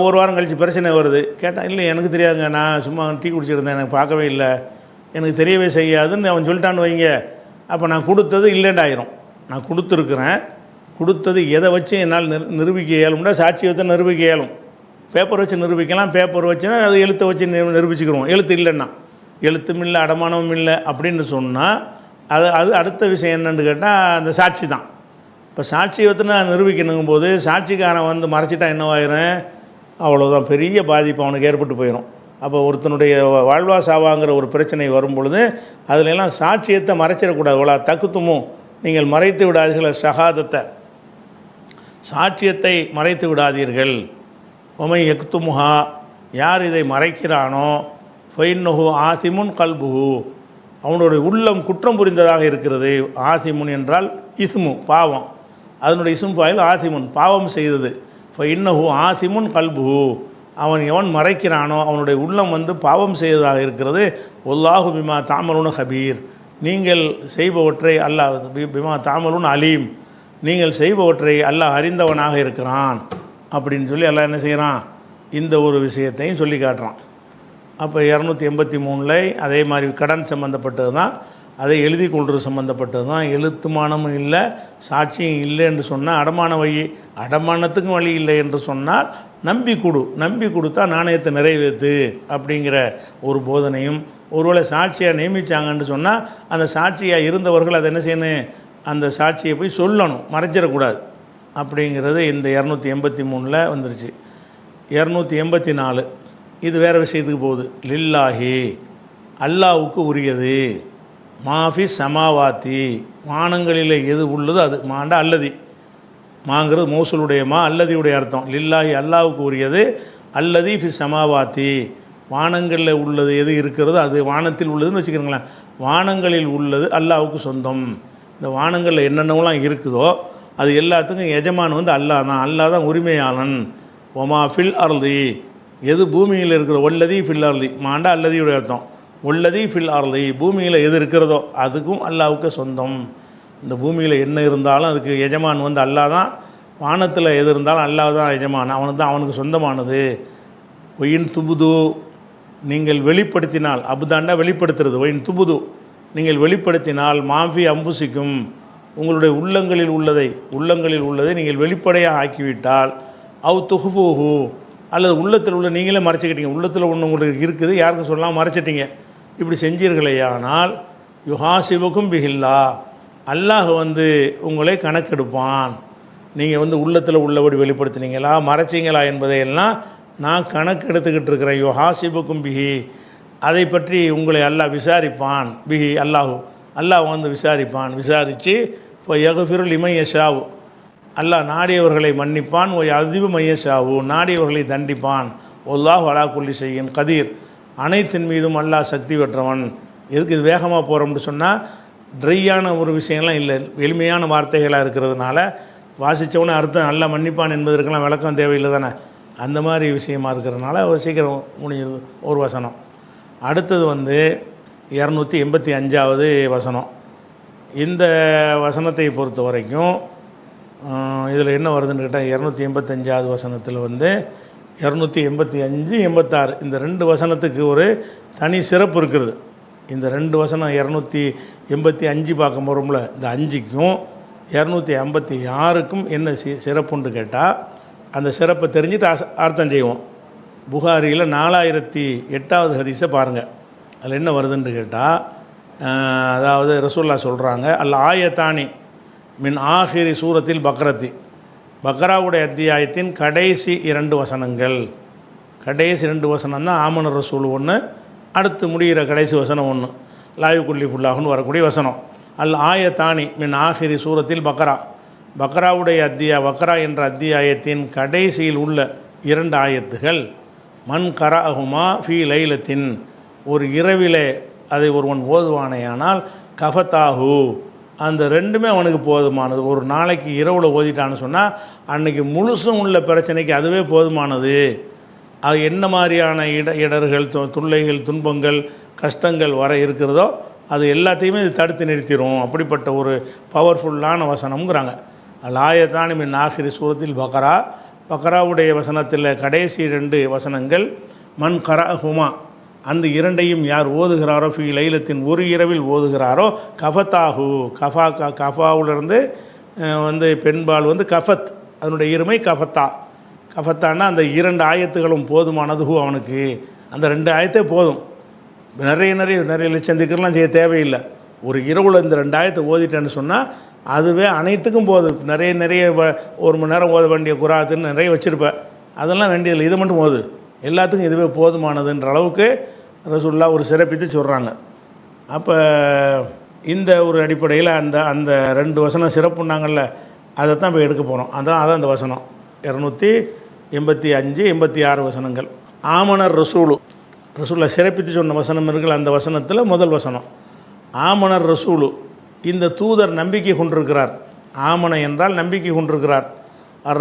ஒரு வாரம் கழித்து பிரச்சனை வருது. கேட்டால் இல்லை எனக்கு தெரியாதுங்க, நான் சும்மா டீ குடிச்சிருந்தேன், எனக்கு பார்க்கவே இல்லை, எனக்கு தெரியவே செய்யாதுன்னு அவன் சொல்லிட்டான்னு வைங்க. அப்போ நான் கொடுத்தது இல்லைண்டாயிரும். நான் கொடுத்துருக்குறேன், கொடுத்தது எதை வச்சு என்னால் நிரூபிக்க இயலும்னா சாட்சி வச்சு நிரூபிக்க இயலும். பேப்பர் வச்சு நிரூபிக்கலாம், பேப்பர் வச்சுன்னா அது எழுத்தை வச்சு நிரூபிச்சுக்கிறோம். எழுத்து இல்லைன்னா, எழுத்தும் இல்லை அடமானமும் இல்லை அப்படின்னு சொன்னால் அது அடுத்த விஷயம் என்னென்னு கேட்டால் அந்த சாட்சி தான். இப்போ சாட்சியை வச்சு நான் நிரூபிக்கணுங்கும் போது சாட்சிக்காரன் வந்து மறைச்சிட்டா என்னவாயிரும்? அவ்வளோதான், பெரிய பாதிப்பு அவனுக்கு ஏற்பட்டு போயிடும். அப்போ ஒருத்தனுடைய வாழ்வா சாவாங்கிற ஒரு பிரச்சனை வரும் பொழுது அதிலெல்லாம் சாட்சியத்தை மறைச்சிடக்கூடாது. இவ்வளோ தக்குத்துமும் நீங்கள் மறைத்து விடாதீர்கள், ஷஹாதத்தை சாட்சியத்தை மறைத்து விடாதீர்கள். ஒமை எக்துமுஹா, யார் இதை மறைக்கிறானோ ஃபைன்னஹு ஆசிமுன் கல்புஹு, அவனுடைய உள்ளம் குற்றம் புரிந்ததாக இருக்கிறது. ஆசிமுன் என்றால் இஸ்மு, பாவம், அதனுடைய இஸ்மு பாயில் ஆசிமுன், பாவம் செய்தது. ஃபைன்னஹு ஆசிமுன் கல்புஹு, அவன் எவன் மறைக்கிறானோ அவனுடைய உள்ளம் வந்து பாவம் செய்ததாக இருக்கிறது. வல்லாஹு பிமா தாமலுன ஹபீர், நீங்கள் செய்பவற்றை அல்லாஹ் பிமா தாமலுன் அலீம், நீங்கள் செய்பவற்றை அல்லாஹ் அறிந்தவனாக இருக்கிறான் அப்படின்னு சொல்லி அல்லாஹ் என்ன செய்கிறான்? இந்த ஒரு விஷயத்தையும் சொல்லி காட்டுறான். அப்போ 283 அதே மாதிரி கடன் சம்மந்தப்பட்டது தான், அதை எழுதி கொள்வது சம்மந்தப்பட்டது தான். எழுத்துமானமும் இல்லை, சாட்சியும் இல்லை என்று சொன்னால் அடமான வழி, அடமானத்துக்கும் வழி இல்லை என்று சொன்னால் நம்பி கொடுத்தா நாணயத்தை நிறைவேற்று அப்படிங்கிற ஒரு போதனையும். ஒருவேளை சாட்சியாக நியமித்தாங்கன்னு சொன்னால் அந்த சாட்சியாக இருந்தவர்கள் அதை என்ன செய்யணும்? அந்த சாட்சியை போய் சொல்லணும், மறைச்சிடக்கூடாது அப்படிங்கிறது இந்த 283 வந்துருச்சு. 284 இது வேறு விஷயத்துக்கு போகுது. லில்லாஹி, அல்லாவுக்கு உரியது. மாஃபி சமாவாத்தி, வானங்களில் எது உள்ளது அது. மாண்டா அல்லதி, மாங்கிறது மௌசூலுடைய மா, அல்லதியுடைய அர்த்தம். லில்லாஹி அல்லாவுக்கு உரியது. அல்லதி ஃபி சமாவாத்தி, வானங்களில் உள்ளது எது இருக்கிறது அது, வானத்தில் உள்ளதுன்னு வச்சுக்கிறீங்களேன், வானங்களில் உள்ளது அல்லாவுக்கு சொந்தம். இந்த வானங்களில் என்னென்னலாம் இருக்குதோ அது எல்லாத்துக்கும் எஜமான் வந்து அல்லாஹ் தான், அல்லாஹ் தான் உரிமையாளன். ஒமா ஃபில் அர்தி, எது பூமியில் இருக்கிற ஒல்லதி ஃபில் அர்தி, மாண்டா அல்லதியுடைய அர்த்தம். ஒல்லதி ஃபில் அர்தி, பூமியில் எது இருக்கிறதோ அதுக்கும் அல்லாவுக்கு சொந்தம். இந்த பூமியில் என்ன இருந்தாலும் அதுக்கு எஜமான் வந்து அல்லாஹ் தான். வானத்தில் எது இருந்தாலும் அல்லாஹ் தான் எஜமான், அவனுக்கு சொந்தமானது. ஒயின் துபுது, நீங்கள் வெளிப்படுத்தினால், அபுதாண்டா வெளிப்படுத்துறது. ஒயின் துபுது, நீங்கள் வெளிப்படுத்தினால், மாஃபி அம்புசிக்கும், உங்களுடைய உள்ளங்களில் உள்ளதை நீங்கள் வெளிப்படையாக ஆக்கிவிட்டால், அவ் துஹுஃபூஹு, அல்லது உள்ளத்தில் உள்ள நீங்களே மறைச்சிக்கிட்டீங்க, உள்ளத்தில் ஒன்று உங்களுக்கு இருக்குது யாருக்கும் சொல்லலாம் மறைச்சிட்டிங்க, இப்படி செஞ்சீர்களேயானால் யுஹாசிபுக்கும் பிஹில்லா, அல்லாஹ் வந்து உங்களை கணக்கெடுப்பான். நீங்கள் வந்து உள்ளத்தில் உள்ளபடி வெளிப்படுத்தினீங்களா மறைச்சிங்களா என்பதையெல்லாம் நான் கணக்கெடுத்துக்கிட்டு இருக்கிறேன். யுஹாசிபுக்கும் பிஹி, அதை பற்றி உங்களை அல்லாஹ் விசாரிப்பான். பிஹி அல்லாஹ் வந்து விசாரிப்பான். விசாரித்து இப்போ யகுஃபிருல் இமையஷாவு, அல்லாஹ் நாடியவர்களை மன்னிப்பான். ஓ அதிபு மையஷாவு, நாடியவர்களை தண்டிப்பான். ஒல்லாஹ் அலா குல்லி ஷைஇன் கதீர், அனைத்தின் மீதும் அல்லாஹ் சக்தி பெற்றவன். எதுக்கு இது வேகமாக போகிறோம்னு சொன்னால் ட்ரையான ஒரு விஷயம்லாம் இல்லை, எளிமையான வார்த்தைகளாக இருக்கிறதுனால வாசித்தவொன்னே அர்த்தம் நல்லா மன்னிப்பான் என்பதற்கெல்லாம் விளக்கம் தேவையில்லை தானே. அந்த மாதிரி விஷயமா இருக்கிறதுனால சீக்கிரம் முடிஞ்சது ஒரு வசனம். அடுத்தது வந்து 285வது வசனம். இந்த வசனத்தை பொறுத்த வரைக்கும் இதில் என்ன வருதுன்னு கேட்டால் 285வது வசனத்தில் வந்து 285, 86 இந்த 2 வசனத்துக்கு ஒரு தனி சிறப்பு இருக்கிறது. இந்த 2 வசனம் 285 பார்க்க போகிறோம்ல, இந்த 5க்கும் 256க்கும் என்ன சிறப்புன்னு கேட்டால் அந்த சிறப்பை தெரிஞ்சுட்டு அர்த்தம் செய்வோம். புகாரியில் 4008வது ஹதீஸை பாருங்கள். அதில் என்ன வருதுன்னு கேட்டால், அதாவது ரசூலுல்லாஹ் சொல்கிறாங்க, அல் ஆயத்தானி மின் ஆஹிரி சூரத்தில் பக்ரத்தி, பக்ராவுடைய அத்தியாயத்தின் கடைசி 2 வசனங்கள். கடைசி 2 வசனம் தான் ஆமன ரசூல் ஒன்று, அடுத்து முடிகிற கடைசி வசனம் ஒன்று, லாயுக்குள்ளி ஃபுல்லாகுன்னு வரக்கூடிய வசனம். அல் ஆயத்தானி மின் ஆஹிரி சூரத்தில் பக்ரா, பக்ராவுடைய பக்ரா என்ற அத்தியாயத்தின் கடைசியில் உள்ள 2 ஆயத்துகள். மன் கராஹுமா ஃபீ லைலத்தின், ஒரு இரவிலே அதை ஒருவன் ஓதுவானேயானால் கஃபத்தாஹு, அந்த ரெண்டுமே அவனுக்கு போதுமானது. ஒரு நாளைக்கு இரவில் ஓதிட்டான்னு சொன்னால் அன்றைக்கி முழுசும் உள்ள பிரச்சனைக்கு அதுவே போதுமானது. அது என்ன மாதிரியான இடர்கள் தொல்லைகள் துன்பங்கள் கஷ்டங்கள் வர இருக்கிறதோ அது எல்லாத்தையுமே இது தடுத்து நிறுத்திடும். அப்படிப்பட்ட ஒரு பவர்ஃபுல்லான வசனம்ங்கிறாங்க. லாயத்தானி மின் ஆஹிரி சூரத்தில் பக்கராவுடைய வசனத்தில் கடைசி 2 வசனங்கள் மன் கரஹுமா, அந்த இரண்டையும் யார் ஓதுகிறாரோ ஃபி லைலத்தின் ஒரு இரவில் ஓதுகிறாரோ கஃபத்தாஹு, கஃபாவிலிருந்து வந்து பெண்பால் வந்து கஃபத், அதனுடைய இருமை கஃபத்தான்னா அந்த 2 ஆயத்துகளும் போதுமானது அவனுக்கு. அந்த 2 ஆயத்தே போதும். நிறைய லட்சம் திக்கர்லாம் செய்ய தேவையில்லை. ஒரு இரவில் இந்த 2 ஆயத்தை ஓதிட்டேன்னு சொன்னால் அதுவே அனைத்துக்கும் போதும். நிறைய 1 மணி நேரம் ஓத வேண்டிய குராத்துன்னு நிறைய வச்சுருப்பேன், அதெல்லாம் வேண்டியதில்லை. இது மட்டும் போது எல்லாத்துக்கும் இதுவே போதுமானதுன்ற அளவுக்கு ரசூலுல்லாஹ் ஒரு சிறப்பித்து சொல்கிறாங்க. அப்போ இந்த ஒரு அடிப்படையில் அந்த 2 வசனம் சிறப்புன்னாங்கள்ல, அதை தான் இப்போ எடுக்க போகிறோம். அதான் அந்த வசனம் 285 86 வசனங்கள். ஆமனர் ரசூலுல்லாஹ் சிறப்பித்து சொன்ன வசனம் இருக்குல்ல, அந்த வசனத்தில் முதல் வசனம் ஆமனர் ரசூலு, இந்த தூதர் நம்பிக்கை கொண்டிருக்கிறார். ஆமன என்றால் நம்பிக்கை கொண்டிருக்கிறார்.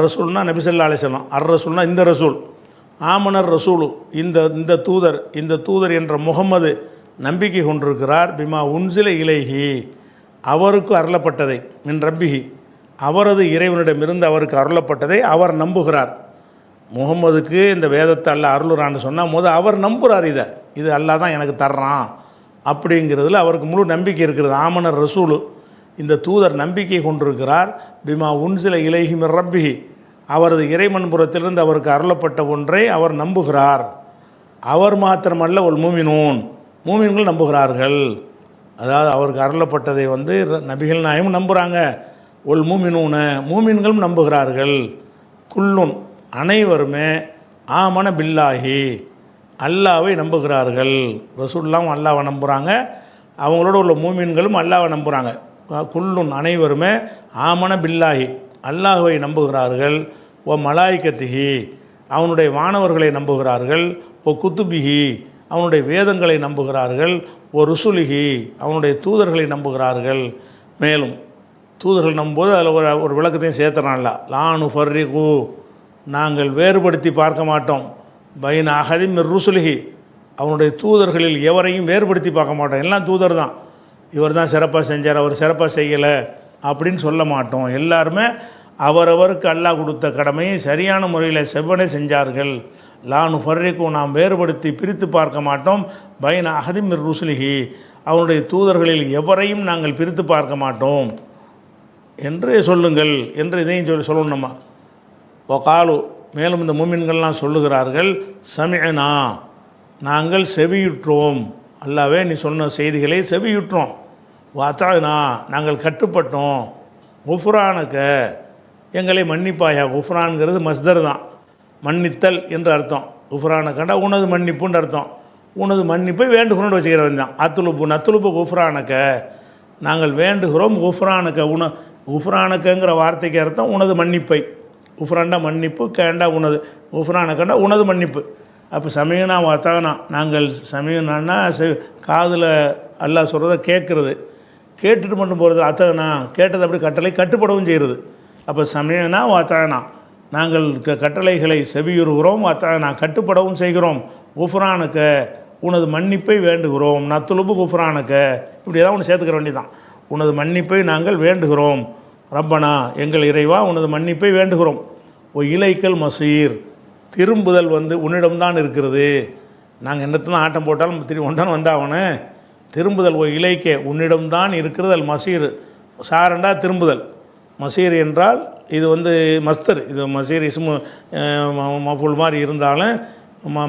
ரசூல்னா நபி ஸல்லல்லாஹு அலைஹி வஸல்லம், ரசூல்னா இந்த ரசூல். ஆமனர் ரசூலு, இந்த தூதர் என்ற முகம்மது நம்பிக்கை கொண்டிருக்கிறார். பிமா உன்சில இலைஹி, அவருக்கு அருளப்பட்டதை, மின் ரப்பிஹி, அவரது இறைவனிடமிருந்து அவருக்கு அருளப்பட்டதை அவர் நம்புகிறார். முகம்மதுக்கு இந்த வேதத்தை அல்லாஹ் அருளுறான்னு சொன்னால் அவர் நம்புகிறார். இது அல்லாஹ் தான் எனக்கு தர்றான் அப்படிங்கிறதுல அவருக்கு முழு நம்பிக்கை இருக்கிறது. ஆமனர் ரசூலு, இந்த தூதர் நம்பிக்கை கொண்டிருக்கிறார். பிமா உன்சில இலைஹி மின் ரப்பிஹி, அவரது இறைமன்புறத்திலிருந்து அவருக்கு அருளப்பட்ட ஒன்றை அவர் நம்புகிறார். அவர் மாத்திரமல்ல ஒரு மூமின்கள் நம்புகிறார்கள். அதாவது அவருக்கு அருளப்பட்டதை வந்து நபிகள் நாயகம் நம்புகிறாங்க. ஒல் மூமின்களும் நம்புகிறார்கள். குல்லுன், அனைவருமே ஆமன பில்லாஹி, அல்லாவை நம்புகிறார்கள். ரசூலுல்லாஹ் அல்லாவை நம்புகிறாங்க, அவங்களோட உள்ள மூமின்களும் அல்லாவை நம்புகிறாங்க. குல்லுன், அனைவருமே ஆமன பில்லாஹி, அல்லாஹுவை நம்புகிறார்கள். ஓ மலாய்கத்திஹி, அவனுடைய வானவர்களை நம்புகிறார்கள். ஓ குத்துபிஹி, அவனுடைய வேதங்களை நம்புகிறார்கள். ஓ ருசுலிஹி, அவனுடைய தூதர்களை நம்புகிறார்கள். மேலும் தூதர்கள் நம்பும்போது அதில் ஒரு விளக்கத்தையும் சேர்த்துறான்ல, லானு ஃபர்ரிகு, நாங்கள் வேறுபடுத்தி பார்க்க மாட்டோம். பைன அஹதிம் மிர் ருசுலிஹி, அவனுடைய தூதர்களில் எவரையும் வேறுபடுத்தி பார்க்க மாட்டோம். எல்லாம் தூதர் தான், இவர் தான் சிறப்பாக செஞ்சார், அவர் சிறப்பாக செய்யலை அப்படின்னு சொல்ல மாட்டோம். எல்லாருமே அவரவருக்கு அல்லாஹ் கொடுத்த கடமையை சரியான முறையில் செவ்வனே செஞ்சார்கள். லானு ஃபர்ரிகு, நாம் வேறுபடுத்தி பிரித்து பார்க்க மாட்டோம். பைன அஹதிம் மிர் ருசுலிஹி, அவனுடைய தூதர்களில் எவரையும் நாங்கள் பிரித்து பார்க்க மாட்டோம் என்று சொல்லுங்கள் என்று இதையும் சொல்லணும் நம்ம. ஒகாலு, மேலும் இந்த மூமின்கள்லாம் சொல்லுகிறார்கள், சமிஅனா, நாங்கள் செவியுற்றோம். அல்லாவே நீ சொன்ன செய்திகளை செவியுற்றோம். வஅதஅனா, நாங்கள் கட்டுப்பட்டோம். குஃப்ரானக, எங்களை மன்னிப்பாயா. குஃப்ரான்கிறது மஸ்தர் தான், மன்னித்தல் என்று அர்த்தம். குஃப்ரானக்கண்டா உனது மன்னிப்புன்னு அர்த்தம். உனது மன்னிப்பை வேண்டுகிறோன்னு வச்சுக்கிறவன் தான். நத்துலுபு குஃப்ரானக்க, நாங்கள் வேண்டுகிறோம். குஃப்ரானக்கங்கிற வார்த்தைக்கு அர்த்தம் உனது மன்னிப்பை. குஃப்ரான்டா மன்னிப்பு, கேண்டா உனது, குஃப்ரானக்கண்டா உனது மன்னிப்பு. அப்போ சமயனா வாத்தானா, நாங்கள் சமயனான்னா காதில் அல்லாஹ் சொல்கிறத கேட்குறது, கேட்டுட்டு மட்டும் போகிறது. அத்தகனா, கேட்டது அப்படி கட்டளை கட்டுப்படவும் செய்கிறது. அப்போ சமயனா வாத்தானா, நாங்கள் கட்டளைகளை செவியுறுகிறோம். வாத்தானா, கட்டுப்படவும் செய்கிறோம். குஃப்ரானுக்க, உனது மன்னிப்பை வேண்டுகிறோம். நத்துலுபு குஃப்ரானுக்க, இப்படி ஏதாவது ஒன்று சேர்த்துக்கிற வேண்டியதான். உனது மன்னிப்பை நாங்கள் வேண்டுகிறோம். ரப்பனா, எங்கள் இறைவா, உனது மன்னிப்பை வேண்டுகிறோம். ஓ இலைக்கல் மசீர், திரும்புதல் வந்து உன்னிடம்தான் இருக்கிறது. நாங்கள் என்னத்தான் ஆட்டம் போட்டாலும் ஒன்றான வந்தாவனே திரும்புதல். ஓ இலைக்கே, உன்னிடம்தான் இருக்கிறது. அல் மசீர், சாரண்டா திரும்புதல். மசீர் என்றால் இது வந்து மஸ்தர், இது மசீர் இஸ்மு மஃபூல் மாதிரி இருந்தாலும்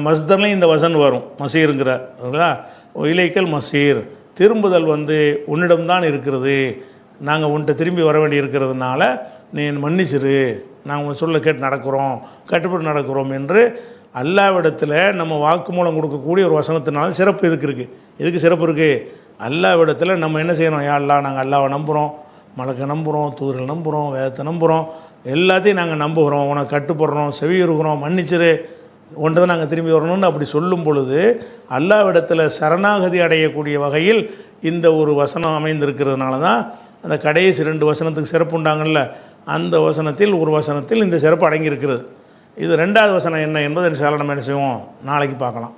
மஸ்தர்லையும் இந்த வசன் வரும் மசீருங்கிறா. இலைக்கல் மசீர், திரும்புதல் வந்து உன்னிடம்தான் இருக்கிறது. நாங்கள் உன்கிட்ட திரும்பி வர வேண்டி இருக்கிறதுனால நீ மன்னிச்சிரு, நாங்கள் சொல்ல கேட்டு நடக்கிறோம், கட்டுப்பட்டு நடக்கிறோம் என்று அல்லாவிடத்தில் நம்ம வாக்குமூலம் கொடுக்கக்கூடிய ஒரு வசனத்தினால சிறப்பு இதுக்கு இருக்குது. எதுக்கு சிறப்பு இருக்குது? அல்லாவிடத்தில் நம்ம என்ன செய்யணும்? யா அல்லாஹ், நாங்கள் அல்லாவை நம்புகிறோம், மலக்கை நம்புகிறோம், தூதர்கள் நம்புகிறோம், வேதத்தை நம்புகிறோம், எல்லாத்தையும் நாங்கள் நம்புகிறோம், உனக்கு கட்டுப்படுறோம், செவி இருக்கிறோம், மன்னிச்சிரு, ஒன்று தான் நாங்கள் திரும்பி வரணும்னு அப்படி சொல்லும் பொழுது அல்லாவிடத்தில் சரணாகதி அடையக்கூடிய வகையில் இந்த ஒரு வசனம் அமைந்திருக்கிறதுனால தான் அந்த கடைசி 2 வசனத்துக்கு சிறப்பு உண்டாங்கல்ல, அந்த வசனத்தில் ஒரு வசனத்தில் இந்த சிறப்பு அடங்கியிருக்கிறது. இது 2வது வசனம் என்ன என்பது இன்ஷா அல்லாஹ் நம்ம என்ன செய்வோம், நாளைக்கு பார்க்கலாம்.